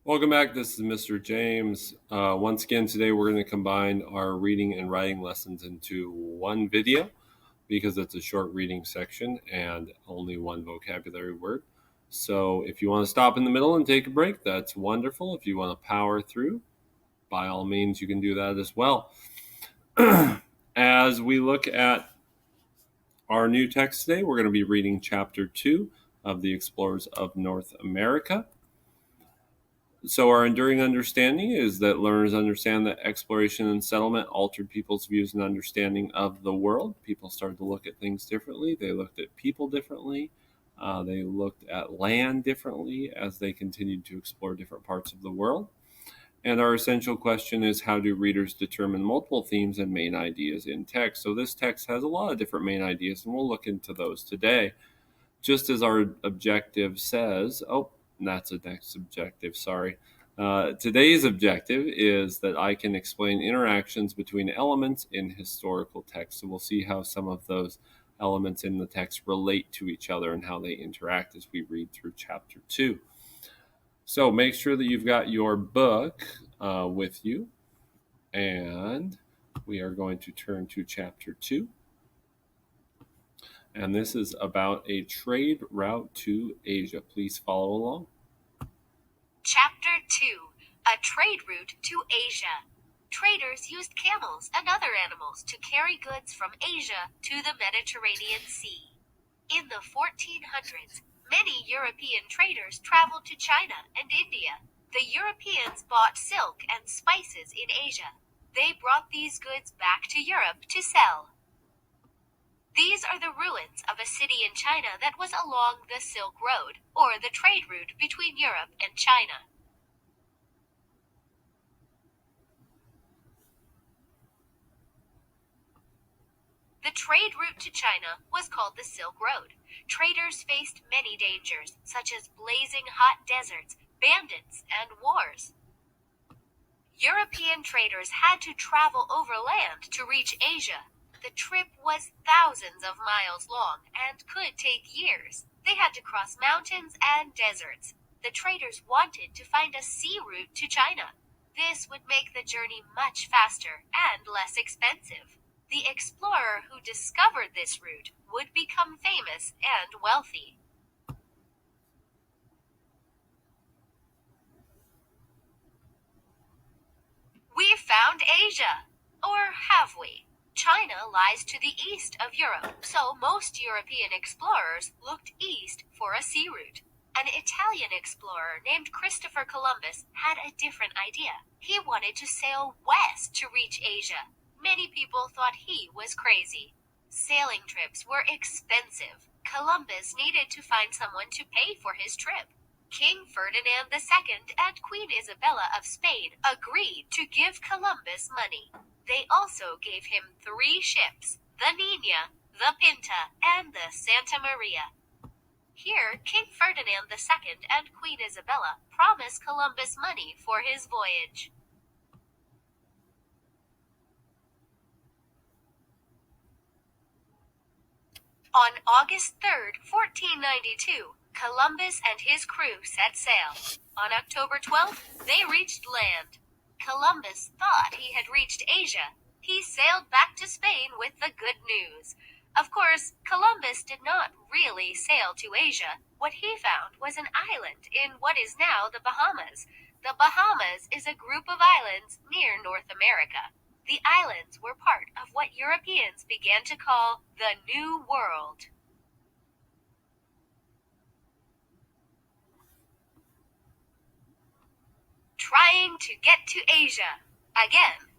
Welcome back. This is Mr. James. Once again, today we're going to combine our reading and writing lessons into one video because it's a short reading section and only one vocabulary word. So if you want to stop in the middle and take a break, that's wonderful. If you want to power through, by all means, you can do that as well. As we look at our new text today, we're going to be reading Chapter 2 of the Explorers of North America. So our enduring understanding is that learners understand that exploration and settlement altered people's views and understanding of the world. People started to look at things differently. They looked at people differently. They looked at land differently as they continued to explore different parts of the world. And our essential question is, how do readers determine multiple themes and main ideas in text? So this text has a lot of different main ideas, and we'll look into those today. Just as our objective says, that's the next objective, sorry. Today's objective is that I can explain interactions between elements in historical text. So we'll see how some of those elements in the text relate to each other and how they interact as we read through Chapter 2. So make sure that you've got your book with you, and we are going to turn to Chapter 2. And this is about a trade route to Asia. Please follow along. Chapter 2, A Trade Route to Asia. Traders used camels and other animals to carry goods from Asia to the Mediterranean Sea. In the 1400s, many European traders traveled to China and India. The Europeans bought silk and spices in Asia. They brought these goods back to Europe to sell. These are the ruins of a city in China that was along the Silk Road, or the trade route between Europe and China. The trade route to China was called the Silk Road. Traders faced many dangers, such as blazing hot deserts, bandits, and wars. European traders had to travel overland to reach Asia. The trip was thousands of miles long and could take years. They had to cross mountains and deserts. The traders wanted to find a sea route to China. This would make the journey much faster and less expensive. The explorer who discovered this route would become famous and wealthy. We've found Asia. Or have we? China lies to the east of Europe, so most European explorers looked east for a sea route. An Italian explorer named Christopher Columbus had a different idea. He wanted to sail west to reach Asia. Many people thought he was crazy. Sailing trips were expensive. Columbus needed to find someone to pay for his trip. King Ferdinand II and Queen Isabella of Spain agreed to give Columbus money. They also gave him 3 ships, the Nina, the Pinta, and the Santa Maria. Here, King Ferdinand II and Queen Isabella promised Columbus money for his voyage. On August 3, 1492, Columbus and his crew set sail. On October 12th, they reached land. Columbus thought he had reached Asia. He sailed back to Spain with the good news. Of course, Columbus did not really sail to Asia. What he found was an island in what is now the Bahamas. The Bahamas is a group of islands near North America. The islands were part of what Europeans began to call the New World. Trying to get to Asia again.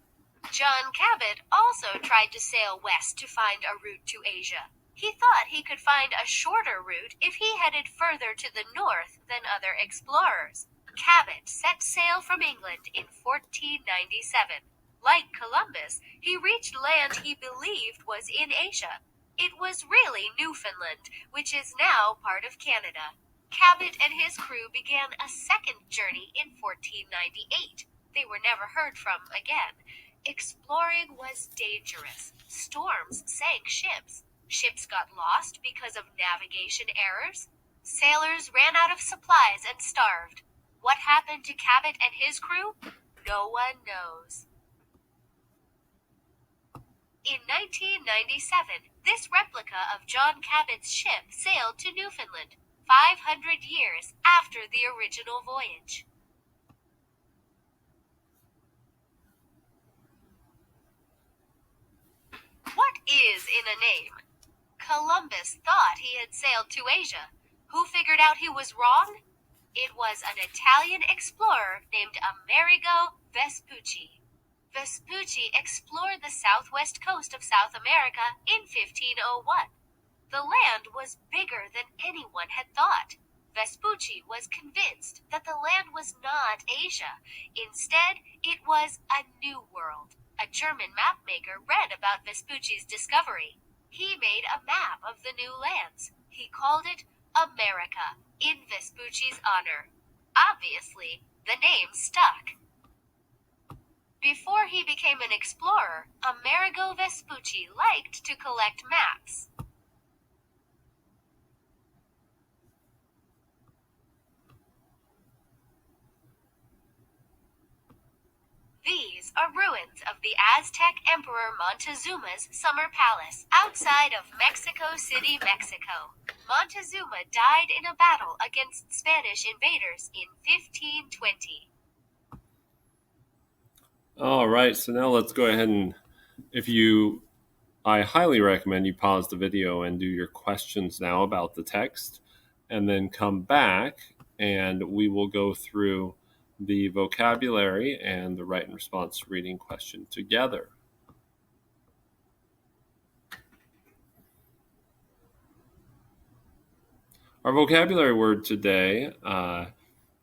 John Cabot also tried to sail west to find a route to Asia. He thought he could find a shorter route if he headed further to the north than other explorers. Cabot set sail from England in 1497. Like Columbus, he reached land he believed was in Asia. It was really Newfoundland, which is now part of Canada. Cabot and his crew began a second journey in 1498. They were never heard from again. Exploring was dangerous. Storms sank ships. Ships got lost because of navigation errors. Sailors ran out of supplies and starved. What happened to Cabot and his crew? No one knows. In 1997, this replica of John Cabot's ship sailed to Newfoundland, 500 years after the original voyage. What is in a name? Columbus thought he had sailed to Asia. Who figured out he was wrong? It was an Italian explorer named Amerigo Vespucci. Vespucci explored the southwest coast of South America in 1501. The land was bigger than anyone had thought. Vespucci was convinced that the land was not Asia. Instead, it was a new world. A German mapmaker read about Vespucci's discovery. He made a map of the new lands. He called it America, in Vespucci's honor. Obviously, the name stuck. Before he became an explorer, Amerigo Vespucci liked to collect maps. These are ruins of the Aztec Emperor Montezuma's summer palace outside of Mexico City, Mexico. Montezuma died in a battle against Spanish invaders in 1520. All right, so now let's go ahead and I highly recommend you pause the video and do your questions now about the text, and then come back and we will go through the vocabulary and the right and response reading question together. Our vocabulary word today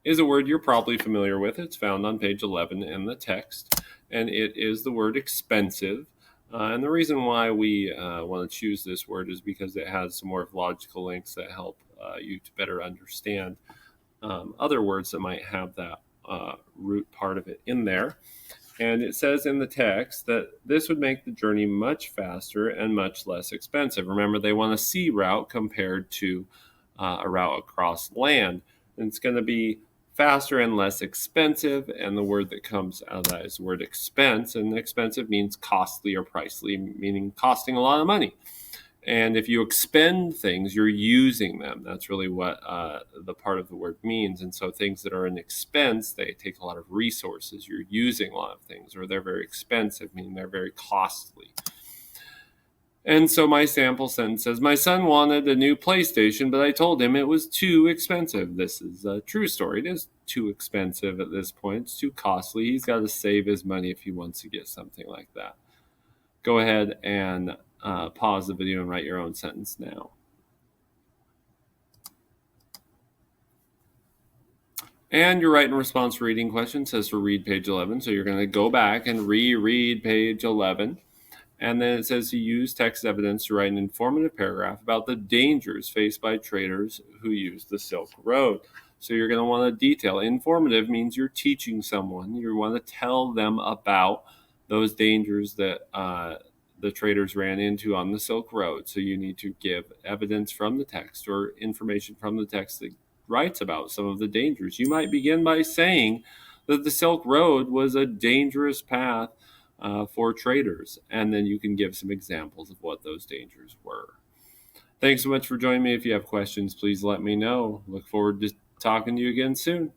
is a word you're probably familiar with. It's found on page 11 in the text, and it is the word expensive. And the reason why we want to choose this word is because it has some more logical links that help you to better understand other words that might have that root part of it in there. And it says in the text that this would make the journey much faster and much less expensive. Remember, they want a sea route compared to a route across land. And it's going to be faster and less expensive, and the word that comes out of that is the word expense, and expensive means costly or pricely, meaning costing a lot of money. And if you expend things, you're using them. That's really what the part of the word means. And so things that are an expense, they take a lot of resources. You're using a lot of things, or they're very expensive, meaning they're very costly. And so my sample sentence says, my son wanted a new PlayStation, but I told him it was too expensive. This is a true story. It is too expensive at this point. It's too costly. He's got to save his money if he wants to get something like that. Go ahead and pause the video and write your own sentence now. And your right and response reading question says to read page 11. So you're going to go back and reread page 11. And then it says to use text evidence to write an informative paragraph about the dangers faced by traders who use the Silk Road. So you're going to want to detail. Informative means you're teaching someone. You want to tell them about those dangers that the traders ran into on the Silk Road. So you need to give evidence from the text or information from the text that writes about some of the dangers. You might begin by saying that the Silk Road was a dangerous path for traders, and then you can give some examples of what those dangers were. Thanks so much for joining me. If you have questions, please let me know. Look forward to talking to you again soon.